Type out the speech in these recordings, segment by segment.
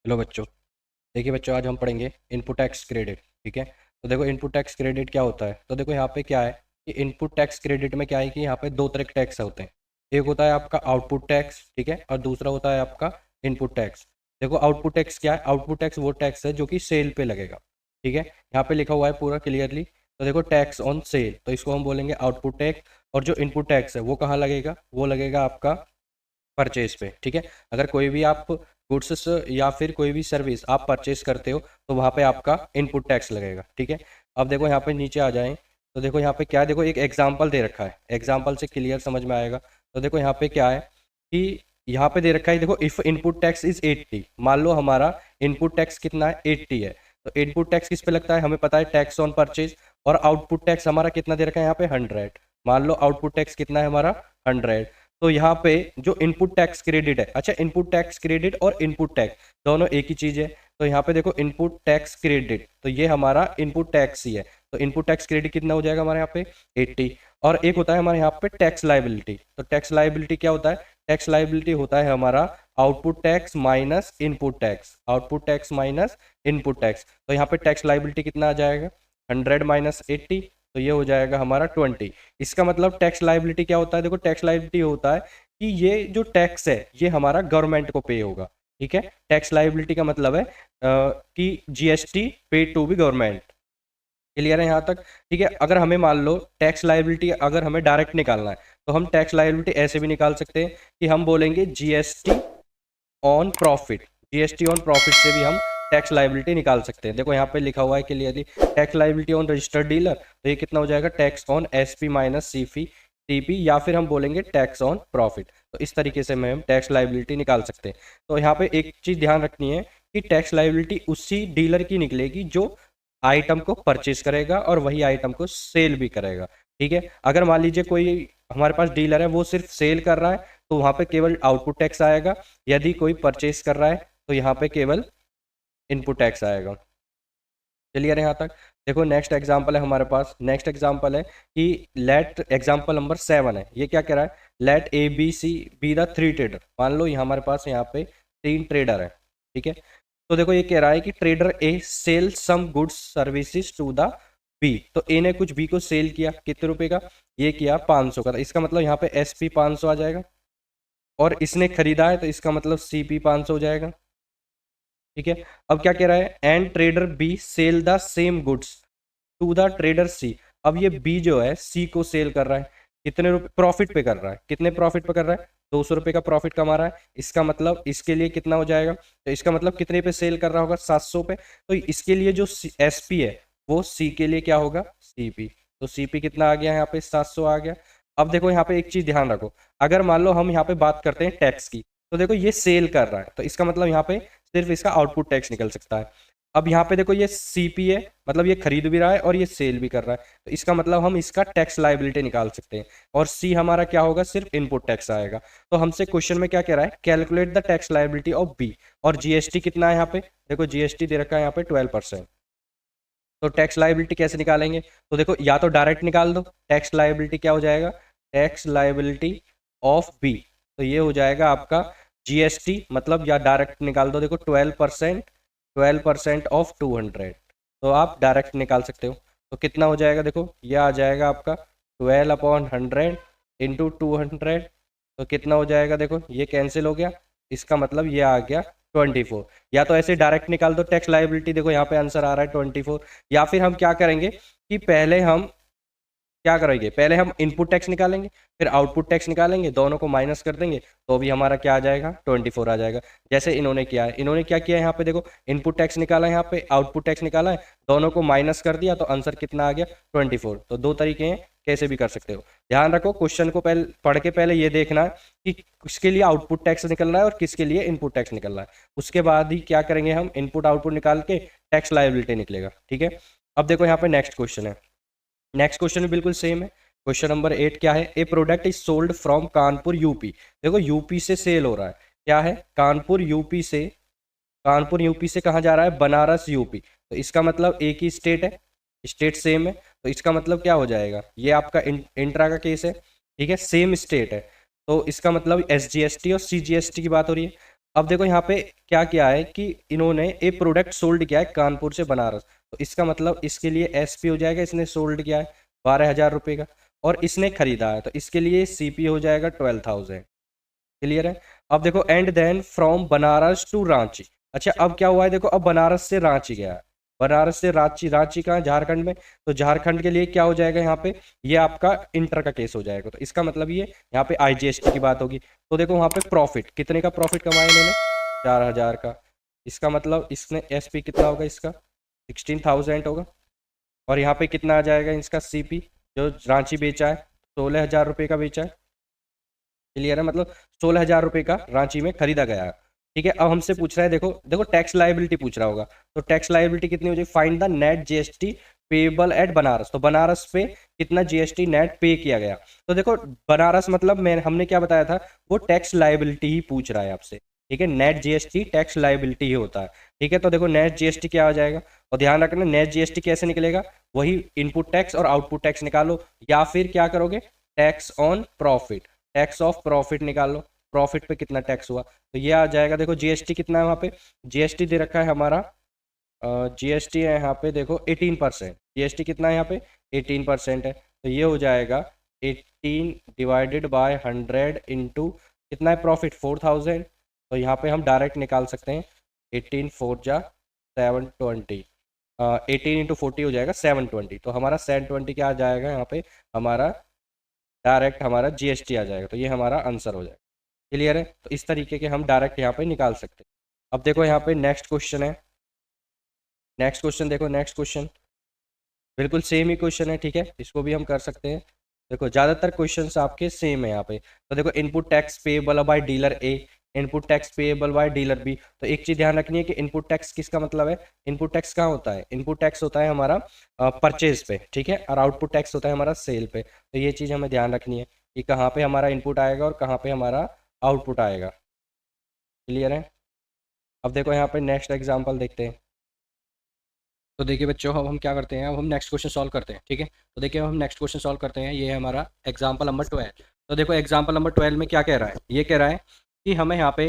Hello बच्चों। देखिए बच्चों, आज हम पढ़ेंगे इनपुट टैक्स क्रेडिट। ठीक है। तो देखो इनपुट टैक्स क्रेडिट क्या होता है। तो देखो यहाँ पे क्या है कि इनपुट टैक्स क्रेडिट में क्या है कि यहाँ पे दो तरह के टैक्स होते हैं। एक होता है आपका आउटपुट टैक्स, ठीक है, और दूसरा होता है आपका इनपुट टैक्स। देखो आउटपुट टैक्स क्या है। आउटपुट टैक्स वो टैक्स है जो कि सेल पे लगेगा। ठीक है, यहाँ पे लिखा हुआ है पूरा क्लियरली। तो देखो टैक्स ऑन सेल, तो इसको हम बोलेंगे आउटपुट टैक्स। और जो इनपुट टैक्स है वो कहाँ लगेगा, वो लगेगा आपका परचेज पे। ठीक है। अगर कोई भी आप गुड्स या फिर कोई भी सर्विस आप परचेज करते हो तो वहाँ पे आपका इनपुट टैक्स लगेगा। ठीक है। अब देखो यहाँ पे नीचे आ जाएं तो देखो यहाँ पे क्या है, देखो एक एग्जांपल दे रखा है, एग्जांपल से क्लियर समझ में आएगा। तो देखो यहाँ पे क्या है कि यहाँ पे दे रखा है, देखो इफ इनपुट टैक्स इज 80, मान लो हमारा इनपुट टैक्स कितना है 80 है। तो इनपुट टैक्स किस पे लगता है, हमें पता है टैक्स ऑन परचेज। और आउटपुट टैक्स हमारा कितना दे रखा है यहाँ पे 100। मान लो आउटपुट टैक्स कितना है हमारा 100। तो यहाँ पे जो इनपुट टैक्स क्रेडिट है, अच्छा इनपुट टैक्स क्रेडिट और इनपुट टैक्स दोनों एक ही चीज है। तो यहाँ पे देखो इनपुट टैक्स क्रेडिट, तो ये हमारा इनपुट टैक्स ही है। तो इनपुट टैक्स क्रेडिट कितना हो जाएगा हमारे यहाँ पे 80। और एक होता है हमारे यहाँ पे टैक्स लाइबिलिटी। तो टैक्स लाइबिलिटी क्या होता है, टैक्स लाइबिलिटी होता है हमारा output tax minus input tax, output tax minus input tax. तो यहाँ पे टैक्स लाइबिलिटी कितना आ जाएगा 100 माइनस 80, तो ये हो जाएगा हमारा 20। इसका मतलब टैक्स लाइबिलिटी क्या होता है, देखो टैक्स लाइबिलिटी होता है कि ये जो टैक्स है ये हमारा गवर्नमेंट को पे होगा। ठीक है। टैक्स लाइबिलिटी का मतलब है कि जीएसटी पे टू बी गवर्नमेंट। क्लियर है यहाँ तक। ठीक है। अगर हमें मान लो टैक्स लाइबिलिटी अगर हमें डायरेक्ट निकालना है तो हम टैक्स लाइबिलिटी ऐसे भी निकाल सकते हैं कि हम बोलेंगे GST on profit. GST on profit से भी हम टैक्स लाइबिलिटी निकाल सकते हैं। देखो यहाँ पे लिखा हुआ है clearly tax liability on registered dealer, तो ये कितना हो जाएगा tax on SP minus CP TP, या फिर हम बोलेंगे टैक्स ऑन प्रॉफिट। तो इस तरीके से हम टैक्स लाइबिलिटी निकाल सकते हैं। तो यहाँ पे एक चीज ध्यान रखनी है कि टैक्स लाइबिलिटी उसी डीलर की निकलेगी जो आइटम को परचेज करेगा और वही आइटम को सेल भी करेगा। ठीक है। अगर मान लीजिए कोई हमारे पास डीलर है वो सिर्फ सेल कर रहा है तो वहां पे केवल आउटपुट टैक्स आएगा। यदि कोई परचेज कर रहा है तो यहाँ पे केवल इनपुट टैक्स आएगा। क्लियर है यहाँ तक। देखो नेक्स्ट एग्जांपल है हमारे पास, नेक्स्ट एग्जांपल है कि लेट एग्जांपल नंबर 7 है। ये क्या कह रहा है, let A B C be the 3 trader. मान लो ये हमारे पास यहाँ पे 3 ट्रेडर है। ठीक है। तो देखो ये कह रहा है कि trader A sell some goods services to the B. तो ए ने कुछ बी को सेल किया, कितने रुपए का, ये किया 500 का। तो इसका मतलब यहाँ पे एस पी 500 आ जाएगा। और इसने खरीदा है तो इसका मतलब सी पी 500 हो जाएगा। ठीक है। अब क्या कह रहा है, and trader B sell the same goods to the trader C. अब ये बी जो है सी को सेल कर रहा है, कितने रुपए प्रॉफिट पे कर रहा है, कितने प्रॉफिट पे कर रहा है 200 रुपए का प्रॉफिट कमा रहा है। इसका मतलब इसके लिए कितना हो जाएगा, तो इसका मतलब कितने पे सेल कर रहा होगा 700 पे। तो इसके लिए जो एस पी है वो सी के लिए क्या होगा सीपी। तो सीपी कितना आ गया यहाँ पे 700 आ गया। अब देखो यहाँ पे एक चीज ध्यान रखो, अगर मान लो हम यहाँ पे बात करते हैं टैक्स की, तो देखो ये सेल कर रहा है तो इसका मतलब यहाँ पे सिर्फ इसका आउटपुट टैक्स निकल सकता है। अब यहाँ पे देखो ये सीपी है, मतलब ये खरीद भी रहा है और ये सेल भी कर रहा है, तो इसका मतलब हम इसका टैक्स लाइबिलिटी निकाल सकते हैं। और सी हमारा क्या होगा, सिर्फ इनपुट टैक्स आएगा। तो हमसे क्वेश्चन में क्या कह रहा है, calculate the tax liability of B. और जीएसटी कितना है यहाँ पे, देखो जीएसटी दे रखा है यहाँ पे 12%। तो टैक्स लाइबिलिटी कैसे निकालेंगे, तो देखो या तो डायरेक्ट निकाल दो। टैक्स लाइबिलिटी क्या हो जाएगा, टैक्स लाइबिलिटी ऑफ बी, तो ये हो जाएगा आपका जीएसटी, मतलब या डायरेक्ट निकाल दो। देखो 12%, 12% ऑफ 200, तो आप डायरेक्ट निकाल सकते हो। तो कितना हो जाएगा, देखो ये आ जाएगा आपका 12/100 इंटू 200। तो कितना हो जाएगा, देखो ये कैंसिल हो गया, इसका मतलब ये आ गया 24। या तो ऐसे डायरेक्ट निकाल दो टैक्स लाइबिलिटी, देखो यहाँ पे आंसर आ रहा है 24। या फिर हम क्या करेंगे कि पहले हम क्या करेंगे, पहले हम इनपुट टैक्स निकालेंगे फिर आउटपुट टैक्स निकालेंगे, दोनों को माइनस कर देंगे तो भी हमारा क्या आ जाएगा 24 आ जाएगा। जैसे इन्होंने किया है, इन्होंने क्या किया है यहाँ पे देखो इनपुट टैक्स निकाला है, यहाँ पे आउटपुट टैक्स निकाला है, दोनों को माइनस कर दिया तो आंसर कितना आ गया 24। तो दो तरीके हैं, कैसे भी कर सकते हो। ध्यान रखो क्वेश्चन को पहले पढ़ के पहले ये देखना है कि किसके लिए आउटपुट टैक्स निकलना है और किसके लिए इनपुट टैक्स निकलना है। उसके बाद ही क्या करेंगे हम, इनपुट आउटपुट निकाल के टैक्स लायबिलिटी निकलेगा। ठीक है। अब देखो यहाँ पे नेक्स्ट क्वेश्चन है, नेक्स्ट क्वेश्चन भी बिल्कुल सेम है। क्वेश्चन नंबर 8 क्या है, a product is sold from Kanpur UP. देखो यूपी से सेल हो रहा है, क्या है कानपुर यूपी से, कानपुर यूपी से कहाँ जा रहा है बनारस यूपी। तो इसका मतलब एक ही स्टेट है, स्टेट सेम है, तो इसका मतलब क्या हो जाएगा, ये आपका इंट्रा का केस है। ठीक है, सेम स्टेट है, तो इसका मतलब एसजीएसटी और सीजीएसटी की बात हो रही है। अब देखो यहाँ पे क्या किया है कि इन्होंने एक प्रोडक्ट सोल्ड किया है कानपुर से बनारस, तो इसका मतलब इसके लिए एसपी हो जाएगा, इसने सोल्ड किया है 12,000 रुपये का, और इसने खरीदा है तो इसके लिए सीपी हो जाएगा 12,000। क्लियर है। अब देखो and then from Banaras to Ranchi. अच्छा अब क्या हुआ है, देखो अब बनारस से रांची गया है, बनारस से रांची, रांची कहाँ, झारखंड में, तो झारखंड के लिए क्या हो जाएगा यहाँ पे, ये आपका इंटर का केस हो जाएगा, तो इसका मतलब ये यहाँ पे आईजीएसटी की बात होगी। तो देखो वहाँ पे प्रॉफिट, कितने का प्रॉफिट कमाया इन्होंने, 4,000 का, इसका मतलब इसने एसपी कितना होगा इसका, 16,000 होगा, और यहाँ पे कितना आ जाएगा इसका सीपी, जो रांची बेचा है 16,000 रुपये का बेचा है। क्लियर है, मतलब 16,000 रुपये का रांची में खरीदा गया है। ठीक है, अब हमसे पूछ रहा है, देखो देखो टैक्स लाइबिलिटी पूछ रहा होगा, तो टैक्स लाइबिलिटी कितनी हो जाएगी, find the net GST payable eight Banaras, तो बनारस पे कितना जीएसटी नेट पे किया गया। तो देखो बनारस मतलब मैं हमने क्या बताया था, वो टैक्स लाइबिलिटी ही पूछ रहा है आपसे। ठीक है, नेट जीएसटी टैक्स लाइबिलिटी ही होता है। ठीक है, तो देखो नेट जीएसटी क्या आ जाएगा, और ध्यान रखना नेट जीएसटी कैसे निकलेगा, वही इनपुट टैक्स और आउटपुट टैक्स निकालो, या फिर क्या करोगे, tax on profit, tax of profit निकाल लो, प्रॉफिट पे कितना टैक्स हुआ, तो ये आ जाएगा। देखो जीएसटी कितना है वहाँ पे, जीएसटी दे रखा है हमारा, जीएसटी है यहाँ पे देखो 18%, जीएसटी कितना है यहाँ पे 18% है, तो ये हो जाएगा 18 डिवाइडेड बाय 100 इंटू कितना है प्रॉफिट 4,000, तो यहाँ पे हम डायरेक्ट निकाल सकते हैं 18 4 जा 720, 18 × 40 हो जाएगा 720, तो हमारा 720 क्या आ जाएगा यहाँ पे, हमारा डायरेक्ट हमारा जीएसटी आ जाएगा, तो ये हमारा आंसर हो जाएगा। क्लियर है, तो इस तरीके के हम डायरेक्ट यहाँ पे निकाल सकते हैं। अब देखो यहाँ पे नेक्स्ट क्वेश्चन है, नेक्स्ट क्वेश्चन देखो, नेक्स्ट क्वेश्चन बिल्कुल सेम ही क्वेश्चन है। ठीक है, इसको भी हम कर सकते हैं। देखो ज़्यादातर क्वेश्चंस आपके सेम है यहाँ पे, तो देखो input tax payable by dealer A, input tax payable by dealer B, तो एक चीज़ ध्यान रखनी है कि इनपुट टैक्स किसका मतलब है, इनपुट टैक्स कहाँ होता है, इनपुट टैक्स होता है हमारा परचेज पे, ठीक है, और आउटपुट टैक्स होता है हमारा सेल पे, तो ये चीज़ हमें ध्यान रखनी है कि कहाँ पे हमारा इनपुट आएगा और कहाँ पे हमारा आउटपुट आएगा। क्लियर है। अब देखो यहाँ पे नेक्स्ट एग्जाम्पल देखते हैं। तो देखिए बच्चों, अब हम क्या करते हैं, अब हम नेक्स्ट क्वेश्चन सॉल्व करते हैं। ठीक है, तो देखिए हम नेक्स्ट क्वेश्चन सॉल्व करते हैं, ये है हमारा एग्जाम्पल नंबर 12। तो देखो एग्जाम्पल नंबर 12 में क्या कह रहा है, ये कह रहा है कि हमें यहाँ पे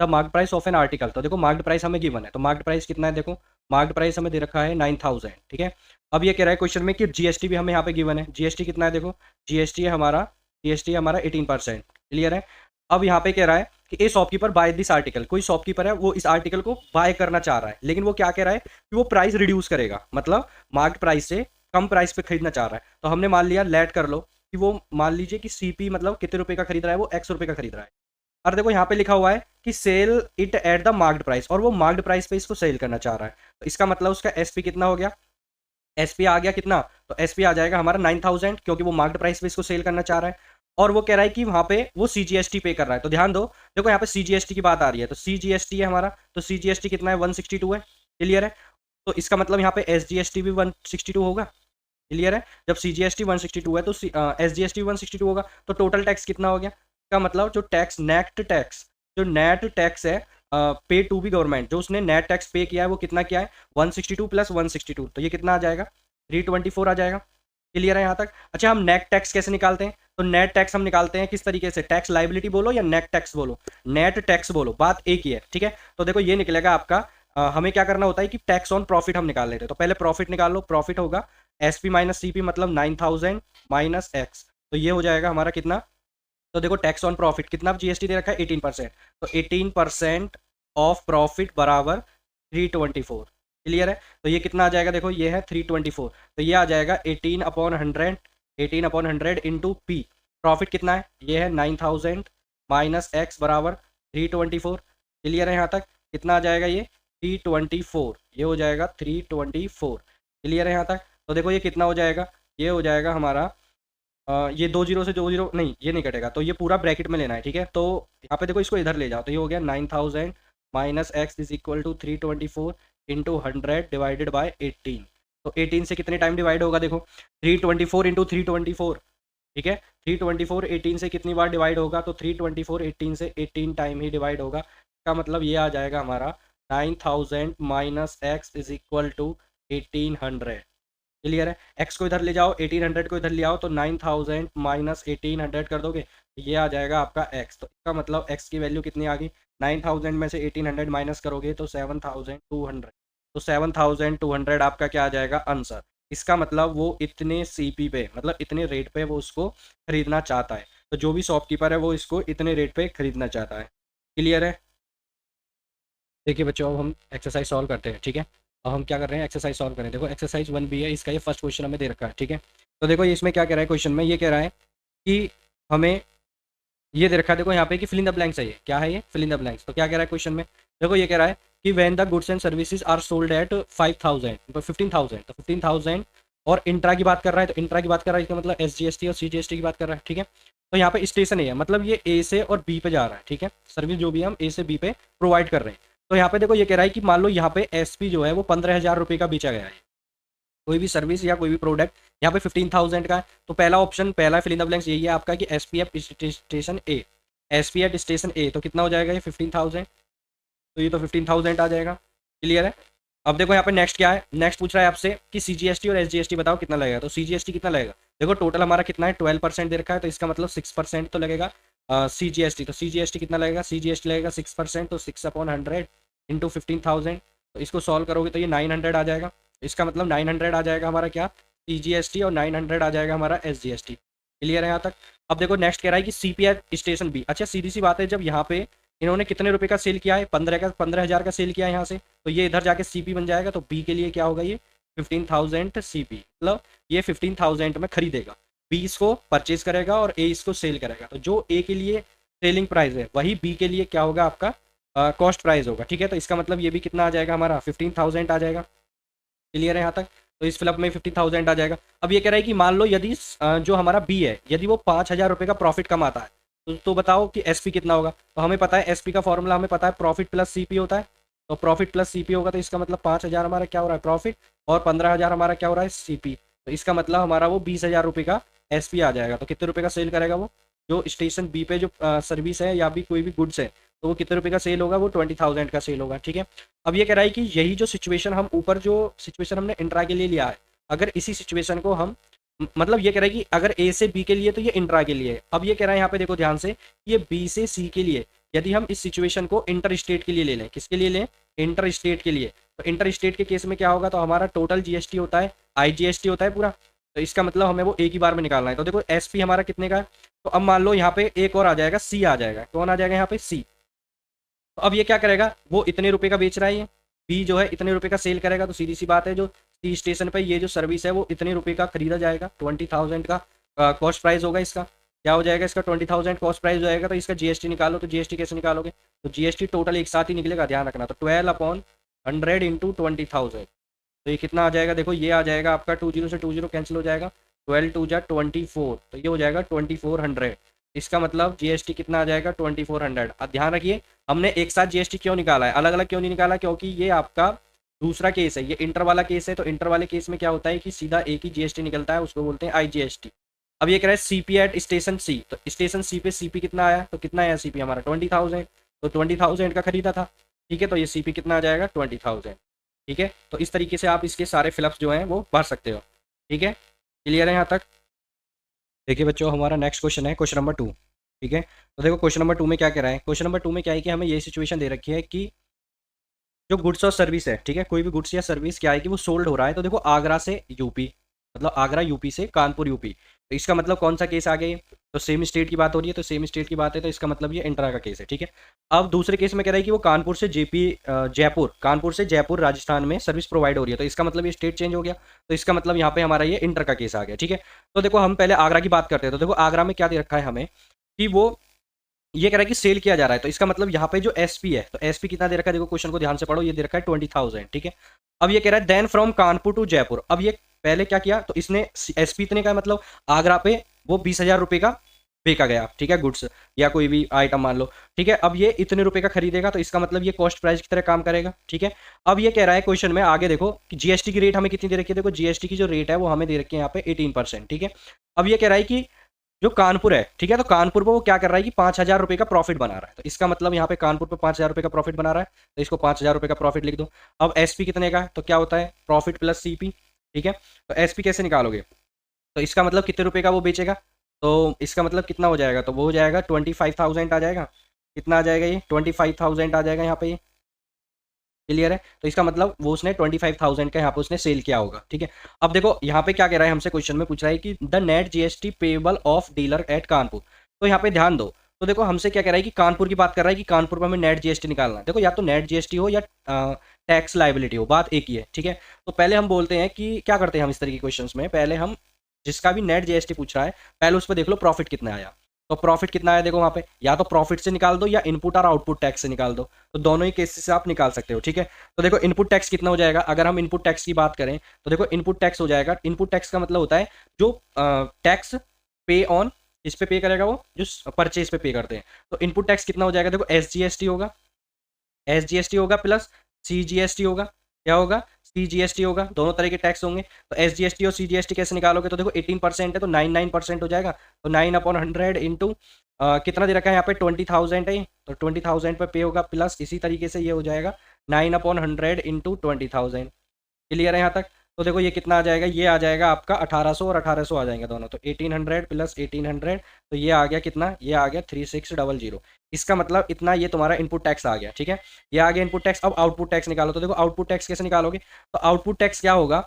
the market price of an article, तो देखो मार्केट प्राइस हमें गिवन है, तो मार्केट प्राइस कितना है, देखो मार्केट प्राइस हमें दे रखा है 9,000। ठीक है, अब ये कह रहा है क्वेश्चन में कि जीएसटी भी हमें यहाँ पे गिवन है, जीएसटी कितना है, देखो जीएसटी है हमारा, जीएसटी है हमारा 18%। क्लियर है। अब यहाँ पे कह रहा है कि a shopkeeper buy this article, कोई शॉपकीपर है वो इस आर्टिकल को बाय करना चाह रहा है, लेकिन वो क्या कह रहा है कि वो प्राइस रिड्यूस करेगा, मतलब मार्केट प्राइस से कम प्राइस पे खरीदना चाह रहा है। तो हमने मान लिया, लेट कर लो कि वो मान लीजिए कि सीपी मतलब कितने रुपए का खरीद रहा है, वो एक्स रुपए का खरीद रहा है। और देखो यहाँ पे लिखा हुआ है कि sell it at the market price, और वो मार्केट प्राइस पे इसको सेल करना चाह रहा है, तो इसका मतलब उसका एसपी कितना हो गया, एसपी आ गया कितना, तो एसपी आ जाएगा हमारा 9,000, क्योंकि वो मार्केट प्राइस पे इसको सेल करना चाह रहा है, और वो कह रहा है कि वहां पे वो सीजीएसटी पे कर रहा है। तो ध्यान दो, देखो यहाँ पे सीजीएसटी की बात आ रही है, तो सीजीएसटी है हमारा, तो सीजीएसटी कितना है 162 है। क्लियर है, तो इसका मतलब यहाँ पे एसजीएसटी भी 162 होगा। क्लियर है, जब सीजीएसटी 162 है तो एसजीएसटी 162 होगा, तो टोटल टैक्स कितना हो गया, का मतलब जो टैक्स नेट टैक्स, जो नेट टैक्स है पे टू बी गवर्नमेंट, जो उसने नेट टैक्स पे किया है वो कितना किया है 162 प्लस 162, तो ये कितना आ जाएगा 324 आ जाएगा। क्लियर है यहाँ तक। अच्छा हम नेट टैक्स कैसे निकालते हैं, तो नेट टैक्स हम निकालते हैं किस तरीके से, टैक्स लाइबिलिटी बोलो या नेट टैक्स बोलो, नेट टैक्स बोलो, बात एक ही है। ठीक है, तो देखो ये निकलेगा आपका, हमें क्या करना होता है कि टैक्स ऑन प्रॉफिट हम निकाल लेते हैं, तो पहले प्रॉफिट निकाल लो, प्रॉफिट होगा एसपी माइनस सीपी, मतलब 9,000 माइनस एक्स, तो ये हो जाएगा हमारा कितना, तो देखो टैक्स ऑन प्रॉफिट कितना जीएसटी दे रखा है 18%, तो 18% ऑफ प्रॉफिट बराबर 324। क्लियर है, तो ये कितना आ जाएगा, देखो ये है 324, तो ये आ जाएगा 18/100, 18/100 इंटू पी, प्रॉफिट कितना है, ये है 9,000 माइनस एक्स बराबर 324। क्लियर है यहाँ तक, कितना आ जाएगा ये 324, ये हो जाएगा 324। क्लियर है यहाँ तक, तो देखो ये कितना हो जाएगा, ये हो जाएगा हमारा ये 2 जीरो से 2 जीरो नहीं, ये नहीं कटेगा, तो ये पूरा ब्रैकेट में लेना है। ठीक है, तो यहाँ पे देखो इसको इधर ले जाओ, तो ये हो गया 9,000 minus x is equal to 324 into 100 divided by 18, तो 18 से कितने टाइम डिवाइड होगा, देखो 324 इंटू 324। ठीक है, 324 18 से कितनी बार डिवाइड होगा, तो 324 18 से 18 टाइम ही डिवाइड होगा, इसका मतलब ये आ जाएगा हमारा 9,000 minus x is equal to 1800। Clear है, एक्स को इधर ले जाओ, 1800 को इधर ले आओ, तो 9,000 माइनस 1800 कर दोगे, ये आ जाएगा आपका एक्स, तो इसका मतलब एक्स की वैल्यू कितनी आ गई 9000 में से 1800 माइनस करोगे तो 7200, तो 7200 आपका क्या आ जाएगा आंसर। इसका मतलब वो इतने सीपी पे, मतलब इतने रेट पे वो उसको खरीदना चाहता है। तो जो भी शॉपकीपर है वो इसको इतने रेट पे खरीदना चाहता है। क्लियर है? देखिए बच्चों, अब हम एक्सरसाइज सॉल्व करते हैं, ठीक है। अब हम क्या कर रहे हैं, एक्सरसाइज सॉल्व करें। देखो एक्सरसाइज 1B है, इसका ये फर्स्ट क्वेश्चन हमें दे रखा है, ठीक है। तो देखो ये इसमें क्या कह रहा है, क्वेश्चन में ये कह रहा है कि हमें ये दे रखा है, देखो यहाँ पे कि फिल इन द ब्लैंक्स है, ये क्या है, ये फिल इन द ब्लैंक्स। तो क्या कह रहा है क्वेश्चन में, देखो ये कह रहा है कि when the goods and services are sold at 5000, तो 15000, तो 15000 और इंट्रा की बात कर रहा है, तो इंट्रा की बात कर रहा है, इसका मतलब SGST और CGST की बात कर रहा है, ठीक है। तो यहाँ पे स्टेशन है, मतलब ये ए से और बी पे जा रहा है, ठीक है। सर्विस जो भी हम ए से बी पे प्रोवाइड कर रहे हैं। तो यहाँ पे देखो ये कह रहा है कि मान लो यहाँ पे SP जो है वो 15,000 रुपये का बेचा गया है, कोई भी सर्विस या कोई भी प्रोडक्ट यहाँ पे 15,000 का है। तो पहला ऑप्शन, पहला फिल इन द ब्लैंक्स यही है आपका कि SP एट स्टेशन ए, SP एट स्टेशन ए, तो कितना हो जाएगा ये 15,000, तो ये तो 15,000 आ जाएगा। क्लियर है? अब देखो यहाँ पे नेक्स्ट क्या है, नेक्स्ट पूछ रहा है आपसे कि CGST और SGST बताओ कितना लगेगा। तो CGST कितना लगेगा, देखो टोटल हमारा कितना है 12% दे रखा है, तो इसका मतलब 6% तो लगेगा CGST। तो CGST कितना लगेगा, CGST लगेगा 6%, तो 6/100 इंटू 15,000, तो इसको सॉल्व करोगे तो ये 900 आ जाएगा। इसका मतलब 900 आ जाएगा हमारा क्या, CGST, और 900 आ जाएगा हमारा SGST। क्लियर है यहाँ तक? अब देखो नेक्स्ट कह रहा है कि CP एट स्टेशन बी। अच्छा सीधी सी बात है, जब यहाँ पे इन्होंने कितने रुपए का सेल किया है, 15,000 का सेल किया है यहाँ से, तो ये इधर जाके CP बन जाएगा। तो बी के लिए क्या होगा, ये 15,000 CP, मतलब ये 15,000 में खरीदेगा, बी इसको परचेज करेगा और ए इसको सेल करेगा। तो जो ए के लिए सेलिंग प्राइस है वही बी के लिए क्या होगा, आपका कॉस्ट प्राइस होगा, ठीक है। तो इसका मतलब ये भी कितना आ जाएगा हमारा 15,000 आ जाएगा। क्लियर है यहाँ तक? तो इस फिलअप में 50,000 आ जाएगा। अब ये कह रहा है कि मान लो यदि जो हमारा बी है यदि वो 5,000 रुपये का प्रॉफिट कमाता है, तो बताओ कि SP कितना होगा। तो हमें पता है SP का फॉर्मूला हमें पता है, प्रॉफिट प्लस CP होता है। तो प्रॉफिट प्लस CP होगा, तो इसका मतलब 5,000 हमारा क्या हो रहा है प्रॉफिट, और 15,000 हमारा क्या हो रहा है CP। तो इसका मतलब हमारा वो 20,000 रुपये का SP आ जाएगा। तो कितने रुपये का सेल करेगा वो, जो स्टेशन बी पे जो सर्विस है या भी कोई भी गुड्स है, तो वो कितने रुपये का सेल होगा, वो 20,000 का सेल होगा, ठीक है। अब ये कह रहा है कि यही जो सिचुएशन हम ऊपर जो सिचुएशन हमने इंट्रा के लिए लिया है, अगर इसी सिचुएशन को हम मतलब ये कह रहा है कि अगर A से B के लिए तो ये इंट्रा के लिए है। अब ये कह रहा है यहाँ पे देखो ध्यान से, ये B से C के लिए यदि हम इस सिचुएशन को इंटर स्टेट के लिए ले लें, किसके लिए लें, इंटर स्टेट के लिए, तो इंटर स्टेट के केस में क्या होगा, तो हमारा टोटल GST होता है, IGST होता है पूरा। तो इसका मतलब हमें वो एक ही बार में निकालना है। तो देखो SP हमारा कितने का है, तो अब मान लो यहाँ पे एक और आ जाएगा, C आ जाएगा। कौन आ जाएगा यहाँ पे, C। तो अब ये क्या करेगा, वो इतने रुपए का बेच रहा है, ये बी जो है इतने रुपए का सेल करेगा। तो सीधी सी बात है, जो सी स्टेशन पे ये जो सर्विस है वो इतने रुपए का खरीदा जाएगा, 20,000 का कॉस्ट प्राइस होगा इसका। क्या हो जाएगा इसका, 20,000 कॉस्ट प्राइस हो जाएगा। तो इसका GST निकालो, तो GST कैसे निकालोगे, तो GST टोटल एक साथ ही निकलेगा, ध्यान रखना। तो 12/100 इंटू 20,000, तो ये कितना आ जाएगा, देखो ये आ जाएगा आपका 20 से 20 कैंसिल हो जाएगा, 12 2 जा 24, तो ये हो जाएगा 2400। इसका मतलब GST कितना आ जाएगा 2400। अब ध्यान रखिए, हमने एक साथ GST क्यों निकाला है, अलग अलग क्यों नहीं निकाला, क्योंकि ये आपका दूसरा केस है, ये इंटर वाला केस है। तो इंटर वाले केस में क्या होता है कि सीधा एक ही GST निकलता है, उसको बोलते हैं IGST। अब ये कह रहा है CP एट स्टेशन C, तो स्टेशन C पे CP कितना आया, तो कितना आया CP हमारा 20,000, तो 20,000 का खरीदा था, ठीक है। तो ये CP कितना आ जाएगा 20,000, ठीक है। तो इस तरीके से आप इसके सारे फिलअप्स जो हैं वो भर सकते हो, ठीक है। क्लियर है यहाँ तक? देखिए बच्चों, हमारा नेक्स्ट क्वेश्चन है क्वेश्चन नंबर 2, ठीक है। तो देखो क्वेश्चन नंबर 2 में क्या कह रहा है, क्वेश्चन नंबर 2 में क्या है कि हमें ये सिचुएशन दे रखी है कि जो गुड्स और सर्विस है, ठीक है, कोई भी गुड्स या सर्विस क्या है कि वो सोल्ड हो रहा है। तो देखो आगरा से यूपी, मतलब आगरा यूपी से कानपुर यूपी, तो इसका मतलब कौन सा केस आ गया, तो सेम स्टेट की बात हो रही है, तो सेम स्टेट की बात है, तो इसका मतलब ये इंट्रा का केस है, ठीक है। अब दूसरे केस में कह रहा है कि वो कानपुर से जयपुर, कानपुर से जयपुर राजस्थान में सर्विस प्रोवाइड हो रही है, तो इसका मतलब ये स्टेट चेंज हो गया। तो इसका मतलब यहाँ पे हमारा ये इंटर का केस आ गया, ठीक है। तो देखो हम पहले आगरा की बात करते हैं। तो देखो आगरा में क्या दे रखा है हमें कि वो ये कह रहा है कि सेल किया जा रहा है। तो इसका मतलब यहाँ पे जो SP है, तो SP कितना दे रखा है, देखो क्वेश्चन को ध्यान से पढ़ो, ये दे रखा है 20,000, ठीक है। अब ये कह रहा है then from Kanpur to Jaipur. अब ये पहले क्या किया, तो इसने SP इतने का मतलब आगरा पे वो 20,000 रुपये का बेचा गया, ठीक है, गुड्स या कोई भी आइटम मान लो, ठीक है। अब ये इतने रुपए का खरीदेगा, तो इसका मतलब ये कॉस्ट प्राइस की तरह काम करेगा, ठीक है। अब ये कह रहा है क्वेश्चन में आगे देखो कि GST की रेट हमें कितनी दे रखी है, देखो GST की जो रेट है वो हमें दे रखी है यहाँ पे 18%, ठीक है। अब ये कह रहा है कि जो कानपुर है, ठीक है, तो कानपुर पर वो क्या कर रहा है कि 5,000 रुपये का प्रॉफिट बना रहा है। तो इसका मतलब यहाँ पे कानपुर पे 5,000 रुपये का प्रॉफिट बना रहा है, तो इसको 5,000 रुपये का प्रॉफिट लिख दो। अब SP कितने का है, तो क्या होता है प्रॉफिट प्लस CP, ठीक है। तो SP कैसे निकालोगे, तो इसका मतलब कितने रुपए का वो बेचेगा, तो इसका मतलब कितना हो जाएगा, तो वो हो जाएगा 25,000 आ जाएगा। कितना आ जाएगा ये 25,000 आ जाएगा यहाँ पे ये। क्लियर है? तो इसका मतलब वो उसने 25,000 का यहाँ पे उसने सेल किया होगा। ठीक है, अब देखो यहाँ पे क्या कह रहा है, हमसे क्वेश्चन में पूछ रहा है कि the net GST payable of dealer at Kanpur. तो यहाँ पे ध्यान दो, तो देखो हमसे क्या कह रहा है कि कानपुर की बात कर रहा है कि कानपुर में हमें नेट जीएसटी निकालना है। देखो या तो नेट जीएसटी हो या टैक्स लाइबिलिटी हो, बात एक ही है। ठीक है, तो पहले हम बोलते हैं कि क्या करते हैं हम इस तरह के क्वेश्चन में, पहले हम जिसका भी नेट जीएसटी पूछ रहा है पहले उस पर देख लो प्रॉफिट कितना आया। तो प्रॉफिट कितना है देखो वहां पे, या तो प्रॉफिट से निकाल दो या इनपुट और आउटपुट टैक्स से निकाल दो, तो दोनों ही केसेस से आप निकाल सकते हो। ठीक है, तो देखो इनपुट टैक्स कितना हो जाएगा, अगर हम इनपुट टैक्स की बात करें तो देखो इनपुट टैक्स हो जाएगा, इनपुट टैक्स का मतलब होता है जो टैक्स पे ऑन, इस पे पे करेगा वो जो परचेज पे पे करते हैं। तो इनपुट टैक्स कितना हो जाएगा, देखो एसजीएसटी होगा, एसजीएसटी होगा प्लस सीजीएसटी होगा, क्या होगा सीजीएसटी होगा, दोनों तरह के टैक्स होंगे। तो एसजीएसटी और सीजीएसटी कैसे निकालोगे, तो देखो 18% है तो 99% हो जाएगा, तो 9/100 इंटू कितना दे रखा है यहाँ पे 20,000 है, तो 20,000 पे पे होगा, प्लस इसी तरीके से ये हो जाएगा 9/100 इंटू 20,000। क्लियर है यहाँ तक? तो देखो ये कितना आ जाएगा, ये आ जाएगा आपका 1800 और 1800 आ जाएंगे दोनों, तो 1800 प्लस 1800, तो ये आ गया कितना, ये आ गया 3600। इसका मतलब इतना ये तुम्हारा इनपुट टैक्स आ गया। ठीक है, ये आ गया इनपुट टैक्स। अब आउटपुट टैक्स निकालो, तो देखो आउटपुट टैक्स कैसे निकालोगे, तो आउटपुट टैक्स क्या होगा,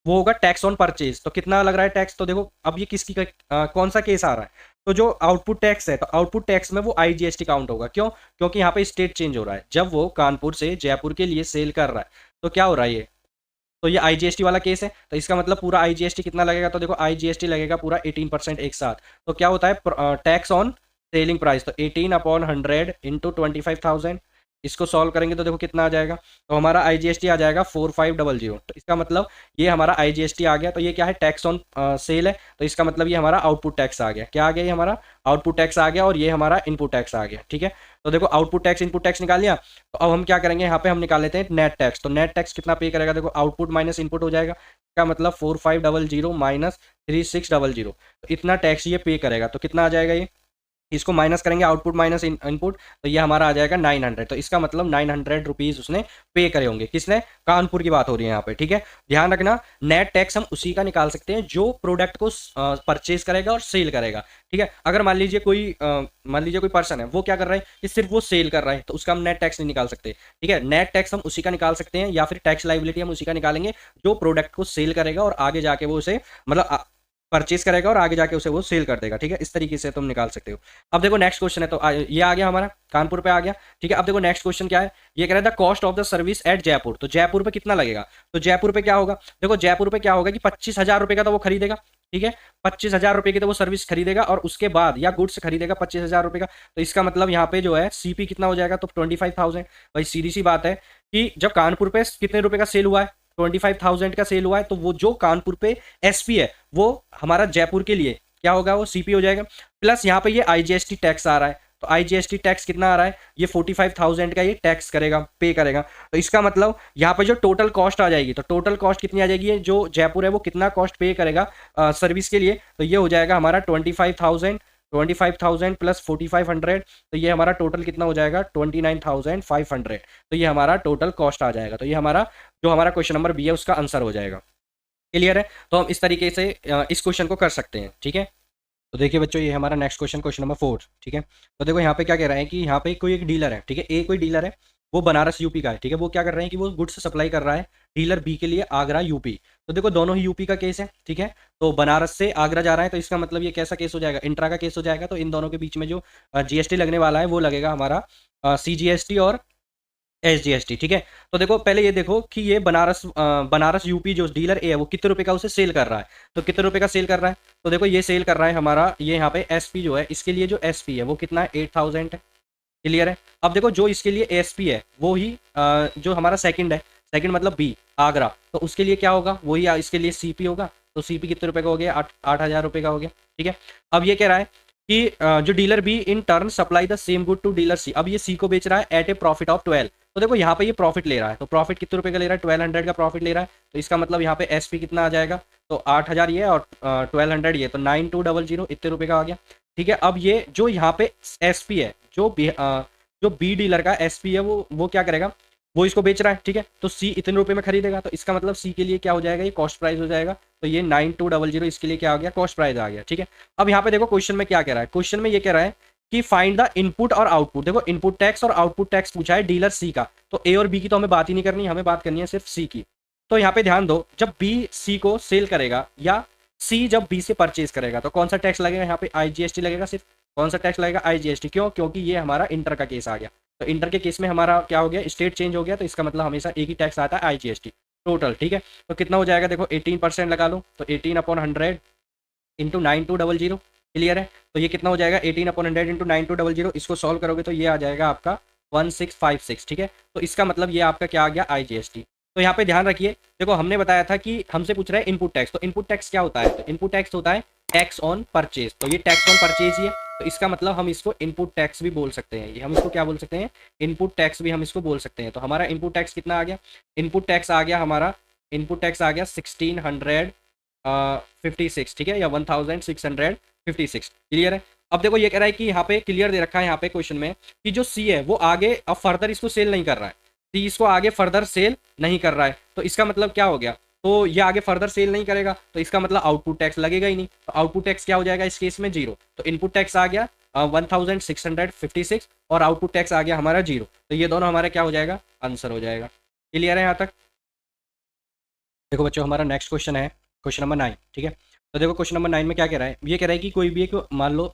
वो होगा टैक्स ऑन परचेज। तो कितना लग रहा है टैक्स, तो देखो अब ये किसकी कौन सा केस आ रहा है, तो जो आउटपुट टैक्स है, तो आउटपुट टैक्स में वो आईजीएसटी काउंट होगा। क्यों? क्योंकि यहाँ पे स्टेट चेंज हो रहा है, जब वो कानपुर से जयपुर के लिए सेल कर रहा है तो क्या हो रहा है ये, तो ये आईजीएसटी वाला केस है, तो इसका मतलब पूरा आईजीएसटी कितना लगेगा, तो देखो आईजीएसटी लगेगा पूरा 18% एक साथ। तो क्या होता है टैक्स ऑन सेलिंग प्राइस, तो 18/100 इंटू 25,000, इसको सॉल्व करेंगे तो देखो कितना आ जाएगा, तो हमारा आईजीएसटी आ जाएगा 4500। तो इसका मतलब ये हमारा आईजीएसटी आ गया, तो ये क्या है टैक्स ऑन सेल है, तो इसका मतलब ये हमारा आउटपुट टैक्स आ गया। क्या आ गया, ये हमारा आउटपुट टैक्स आ गया और ये हमारा इनपुट टैक्स आ गया। ठीक है, तो देखो आउटपुट टैक्स इनपुट टैक्स निकाल लिया, तो अब हम क्या करेंगे, यहाँ पे हम निकाल लेते हैं नेट टैक्स। तो नेट टैक्स कितना पे करेगा, देखो आउटपुट माइनस इनपुट हो जाएगा, क्या मतलब 4500 माइनस 3600, तो इतना टैक्स ये पे करेगा। तो कितना आ जाएगा ये, इसको माइनस करेंगे आउटपुट माइनस इनपुट, तो ये हमारा आ जाएगा 900। तो इसका मतलब 900 रुपीज उसने पे करे होंगे, किसने, कानपुर की बात हो रही है यहाँ पे। ठीक है, ध्यान रखना नेट टैक्स हम उसी का निकाल सकते हैं जो प्रोडक्ट को परचेज करेगा और सेल करेगा। ठीक है, अगर मान लीजिए कोई पर्सन है वो क्या कर रहा है कि सिर्फ वो सेल कर रहा है, तो उसका हम नेट टैक्स नहीं निकाल सकते। ठीक है, नेट टैक्स हम उसी का निकाल सकते हैं, या फिर टैक्स लाइबिलिटी हम उसी का निकालेंगे जो प्रोडक्ट को सेल करेगा और आगे जाके वो उसे मतलब परचेज करेगा और आगे जाके उसे वो सेल कर देगा। ठीक है, इस तरीके से तुम निकाल सकते हो। अब देखो नेक्स्ट क्वेश्चन है, तो ये आ गया हमारा कानपुर पे आ गया। ठीक है, अब देखो नेक्स्ट क्वेश्चन क्या है, ये कह रहा है the cost of the service eight Jaipur. तो जयपुर पे कितना लगेगा, तो जयपुर पे क्या होगा, देखो जयपुर पे क्या होगा कि 25,000 रुपए का तो वो खरीदेगा। ठीक है, 25,000 रुपए की तो वो सर्विस खरीदेगा और उसके बाद या गुड्स खरीदेगा 25,000 रुपए का, तो इसका मतलब यहाँ पे जो है सीपी कितना हो जाएगा, तो 25,000। भाई सीधी सी बात है कि जब कानपुर पे कितने रुपए का सेल हुआ है, 25,000 का सेल हुआ है, तो वो जो कानपुर पे एसपी है वो हमारा जयपुर के लिए क्या होगा, वो सीपी हो जाएगा। प्लस यहाँ पे ये आईजीएसटी टैक्स आ रहा है, तो आईजीएसटी टैक्स कितना आ रहा है, ये 45,000 का ये टैक्स करेगा, पे करेगा। तो इसका मतलब यहाँ पे जो टोटल कॉस्ट आ जाएगी, तो टोटल कॉस्ट कितनी आ जाएगी, जो जयपुर है वो कितना कॉस्ट पे करेगा सर्विस के लिए, तो ये हो जाएगा हमारा 25,000 प्लस 4,500, तो ये हमारा टोटल कितना हो जाएगा 29,500। तो ये हमारा टोटल कॉस्ट आ जाएगा, तो ये हमारा जो हमारा क्वेश्चन नंबर बी है उसका आंसर हो जाएगा। क्लियर है? तो हम इस तरीके से इस क्वेश्चन को कर सकते हैं। ठीक है, तो देखिए बच्चों ये हमारा नेक्स्ट क्वेश्चन, क्वेश्चन नंबर 4। ठीक है, तो देखो यहाँ पे क्या कह रहा है कि यहाँ पे कोई एक डीलर है। ठीक है, कोई डीलर है, वो बनारस यूपी का है। ठीक है, वो क्या कर रहे हैं कि वो गुड्स सप्लाई कर रहा है डीलर बी के लिए आगरा यूपी। तो देखो दोनों ही यूपी का केस है। ठीक है, तो बनारस से आगरा जा रहा है, तो इसका मतलब ये कैसा केस हो जाएगा, इंट्रा का केस हो जाएगा। तो इन दोनों के बीच में जो जीएसटी लगने वाला है वो लगेगा हमारा सीजीएसटी और एसजीएसटी। ठीक है, तो देखो पहले ये देखो कि ये बनारस यूपी जो डीलर ए है वो कितने रुपए का उसे सेल कर रहा है, तो कितने रुपए का सेल कर रहा है, तो देखो ये सेल कर रहा है हमारा, ये यहाँ पे एसपी जो है इसके लिए जो एसपी है वो कितना है 8,000 है। क्लियर है? अब देखो जो इसके लिए एसपी है वो ही जो हमारा सेकंड है, सेकंड मतलब बी आगरा, तो उसके लिए क्या होगा, वही इसके लिए सीपी होगा। तो सीपी कितने रुपए का हो गया, 8,000 रुपए का हो गया। ठीक है, अब ये कह रहा है कि जो dealer B in turn supply the same good to dealer C. अब ये सी को बेच रहा है एट ए प्रॉफिट ऑफ 12। तो देखो यहाँ पे ये प्रॉफिट ले रहा है, तो प्रॉफिट कितने रुपए का ले रहा है, 1200 का प्रॉफिट ले रहा है। तो इसका मतलब यहाँ पे एसपी कितना आ जाएगा, तो 8,000 ये और 1200 ये, तो 9200 इतने रुपए का आ गया। ठीक है, अब ये जो यहाँ पे एसपी है, जो बी डीलर का एसपी है वो क्या करेगा, वो इसको बेच रहा है। ठीक है, तो सी इतने रुपए में खरीदेगा, तो इसका मतलब सी के लिए क्या हो जाएगा, ये कॉस्ट प्राइस हो जाएगा। तो ये 9200 इसके लिए क्या आ गया, कॉस्ट प्राइस आ गया। ठीक है, अब यहाँ पे देखो क्वेश्चन में क्या कह रहा है, क्वेश्चन में ये कह रहा है कि फाइंड द इनपुट और आउटपुट। देखो इनपुट टैक्स और आउटपुट टैक्स पूछा है डीलर सी का, तो ए और बी की तो हमें बात ही नहीं करनी, हमें बात करनी है सिर्फ सी की। तो यहाँ पे ध्यान दो, जब बी सी को सेल करेगा या सी जब बी से परचेज करेगा तो कौन सा टैक्स लगेगा, यहाँ पे आईजीएसटी लगेगा सिर्फ। कौन सा टैक्स लगेगा, आईजीएसटी। क्यों, क्योंकि ये हमारा इंटर का केस आ गया। तो इंटर के केस में हमारा क्या हो गया, स्टेट चेंज हो गया, तो इसका मतलब हमेशा एक ही टैक्स आता है, आईजीएसटी टोटल। ठीक है, तो कितना हो जाएगा, देखो 18% लगा लो, तो 18/100 इंटू 9200। क्लियर है, तो ये कितना हो जाएगा, 18/100 इंटू 9200। इसको सॉल्व करोगे तो ये आ जाएगा आपका 1656। ठीक है, तो इसका मतलब ये आपका क्या आ गया, आईजीएसटी। तो यहाँ पे ध्यान रखिए, देखो हमने बताया था कि हमसे पूछ रहा है इनपुट टैक्स, तो इनपुट टैक्स क्या होता है, तो इनपुट टैक्स होता है टैक्स ऑन परचेज। तो ये टैक्स ऑन परचेज ही है, तो इसका मतलब हम इसको इनपुट टैक्स भी बोल सकते हैं। ये हम इसको क्या बोल सकते हैं, इनपुट टैक्स भी हम इसको बोल सकते हैं। तो हमारा इनपुट टैक्स कितना आ गया, इनपुट टैक्स आ गया हमारा, इनपुट टैक्स आ गया 1656। ठीक है, या 1656। क्लियर है। अब देखो ये कह रहा है कि यहाँ पे क्लियर दे रखा है यहाँ पे क्वेश्चन में कि जो सी है वो आगे अब फर्दर इसको सेल नहीं कर रहा है, सी इसको आगे फर्दर सेल नहीं कर रहा है। तो इसका मतलब क्या हो गया, तो ये आगे फर्दर सेल नहीं करेगा, तो इसका मतलब आउटपुट टैक्स लगेगा ही नहीं। तो आउटपुट टैक्स क्या हो जाएगा इस केस में, 0। तो इनपुट टैक्स आ गया 1656 और आउटपुट टैक्स आ गया हमारा 0। तो ये दोनों हमारा क्या हो जाएगा, आंसर हो जाएगा। क्लियर है यहाँ तक। देखो बच्चों हमारा नेक्स्ट क्वेश्चन है क्वेश्चन नंबर 9। ठीक है, तो देखो क्वेश्चन नंबर 9 में क्या कह रहा है, ये कह रहा है कि कोई भी एक मान लो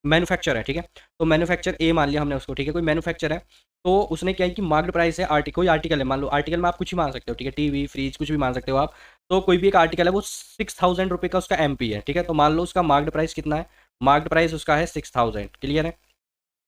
मैन्युफैक्चर है। ठीक है, तो मैन्युफैक्चर ए मान लिया हमने उसको। ठीक है, कोई मैन्युफैक्चर है, तो उसने क्या है कि मार्केट प्राइस है कोई आर्टिकल है, मान लो आर्टिकल में आप कुछ भी मान सकते हो। ठीक है, टीवी फ्रिज कुछ भी मान सकते हो आप। तो कोई भी एक आर्टिकल है वो 6000 रुपये का उसका एमपी है। ठीक है, तो मान लो उसका मार्केट प्राइस कितना है, मार्केट प्राइस उसका है 6000। क्लियर है।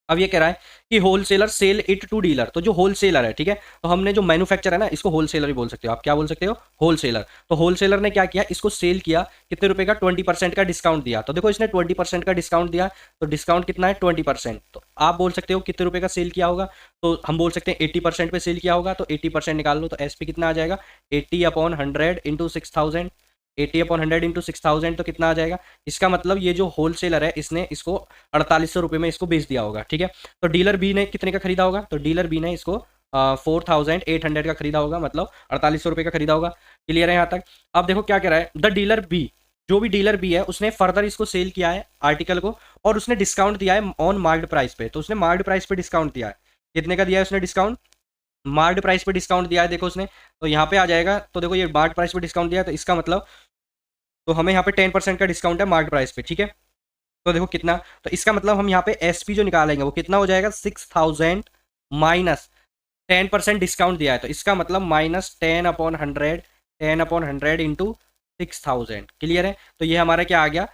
अब ये कह रहा है कि wholesaler sell it to dealer. तो जो होलसेलर है, ठीक है, तो हमने जो मैन्युफैक्चर है ना, इसको होलसेलर ही बोल सकते हो आप। क्या बोल सकते हो, होलसेलर। तो होलसेलर ने क्या किया, इसको सेल किया कितने रुपए का, 20% का डिस्काउंट दिया। तो देखो इसने 20% का डिस्काउंट दिया, तो डिस्काउंट कितना है, 20%। तो आप बोल सकते हो कितने रुपए का सेल किया होगा, तो हम बोल सकते हैं 80% पे सेल किया होगा। तो 80% निकाल लो, तो एसपी कितना आ जाएगा, 80/100 इंटू 6000। 80/100 इंटू 6000 तो कितना आ जाएगा, इसका मतलब ये जो होलसेलर है इसने इसको 4800 रुपये में इसको बेच दिया होगा। ठीक है, तो डीलर बी ने कितने का खरीदा होगा, तो डीलर बी ने इसको 4800 का खरीदा होगा, मतलब 4800 रुपये का खरीदा होगा। क्लियर है यहाँ तक। अब देखो क्या कह रहा है, द डीलर बी, जो भी डीलर बी है उसने फर्दर इसको सेल किया है आर्टिकल को, और उसने डिस्काउंट दिया है ऑन मार्केट प्राइस पे। तो उसने मार्केट प्राइस पे डिस्काउंट दिया है, कितने का दिया है उसने डिस्काउंट, मार्केट प्राइस पे डिस्काउंट दिया है। देखो उसने, तो यहाँ पे आ जाएगा, तो देखो ये मार्केट प्राइस पे डिस्काउंट दिया है, तो इसका मतलब तो हमें यहाँ पे 10% का डिस्काउंट है मार्केट प्राइस पे। ठीक है, तो देखो कितना, तो इसका मतलब हम यहाँ पे एसपी जो निकालेंगे वो कितना हो जाएगा, 6000 माइनस 10% डिस्काउंट दिया है, तो इसका मतलब माइनस 10/100 इंटू 6000। क्लियर है। तो ये हमारा क्या आ गया,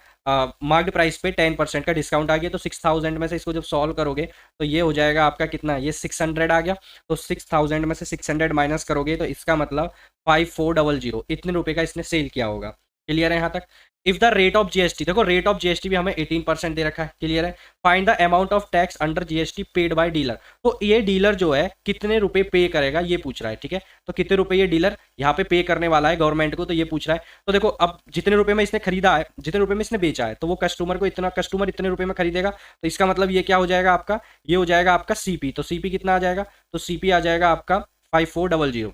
मार्केट प्राइस पे 10% का डिस्काउंट आ गया। तो 6000 में से इसको जब सॉल्व करोगे तो ये हो जाएगा आपका कितना, ये 600 आ गया। तो 6000 में से 600 माइनस करोगे तो इसका मतलब 5400 इतने रुपए का इसने सेल किया होगा। क्लियर है यहाँ तक। If the rate of GST, देखो रेट ऑफ जीएसटी भी हमें 18% दे रखा है। क्लियर है। Find the amount of tax under GST paid by dealer. तो ये डीलर जो है कितने रुपए पे करेगा ये पूछ रहा है। ठीक है, तो कितने रुपए ये डीलर यहाँ पे पे करने वाला है गवर्नमेंट को, तो ये पूछ रहा है। तो देखो अब जितने रुपए में इसने खरीदा है, जितने रुपए में इसने बेचा है, तो वो कस्टमर को इतना, कस्टमर इतने रुपए में खरीदेगा। तो इसका मतलब ये क्या हो जाएगा आपका, ये हो जाएगा आपका सीपी। तो सीपी कितना आ जाएगा, तो सीपी आ जाएगा आपका 5400।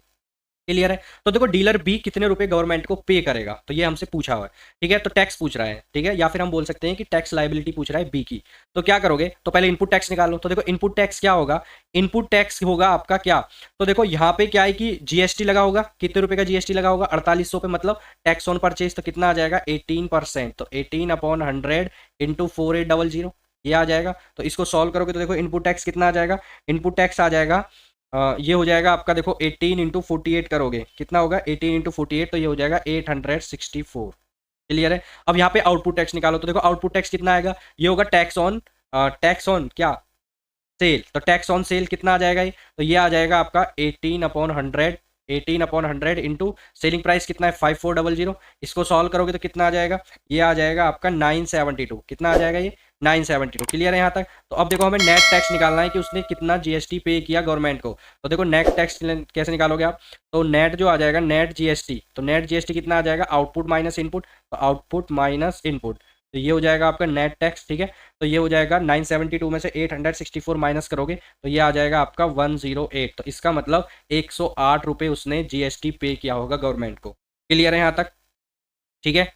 क्लियर है। तो देखो डीलर बी कितने रुपए गवर्नमेंट को पे करेगा, तो ये हमसे पूछा हुआ है। ठीक है, तो टैक्स पूछ रहा है। ठीक है, या फिर हम बोल सकते हैं कि टैक्स लायबिलिटी पूछ रहा है बी की। तो क्या करोगे, तो पहले इनपुट टैक्स निकालो। तो देखो इनपुट टैक्स क्या होगा, इनपुट टैक्स होगा आपका क्या, तो देखो यहाँ पे क्या है कि जीएसटी लगा होगा, कितने रुपए का जीएसटी लगा होगा, 4800 पे, मतलब टैक्स ऑन परचेज। तो कितना आ जाएगा, 18%। तो 18/100 इंटू 4800 ये आ जाएगा। तो इसको सॉल्व करोगे तो देखो इनपुट टैक्स कितना आ जाएगा, इनपुट टैक्स आ जाएगा ये हो जाएगा आपका, देखो 18 इंटू 48 करोगे कितना होगा, 18 इंटू 48, तो ये हो जाएगा 864। क्लियर है। अब यहाँ पे आउटपुट टैक्स निकालो। तो देखो आउटपुट टैक्स कितना आएगा, ये होगा टैक्स ऑन क्या, सेल। तो टैक्स ऑन सेल कितना आ जाएगा ये, तो ये आ जाएगा आपका 18/100 इंटू सेलिंग प्राइस कितना है 5400। इसको सॉल्व करोगे तो कितना आ जाएगा, ये आ जाएगा आपका 972। कितना आ जाएगा ये, 972। क्लियर है यहाँ तक। तो अब देखो हमें नेट टैक्स निकालना है कि उसने कितना जीएसटी पे किया गवर्नमेंट को। तो देखो नेट टैक्स कैसे निकालोगे आप, तो नेट जो आ जाएगा नेट जीएसटी, तो नेट जीएसटी कितना आ जाएगा, आउटपुट माइनस इनपुट, तो आउटपुट माइनस इनपुट, तो ये हो जाएगा आपका नेट टैक्स। ठीक है, तो ये हो जाएगा 972 में से 864 माइनस करोगे तो ये आ जाएगा आपका 108। तो इसका मतलब 108 रुपये उसने जीएसटी पे किया होगा गवर्नमेंट को। क्लियर है यहाँ तक। ठीक है,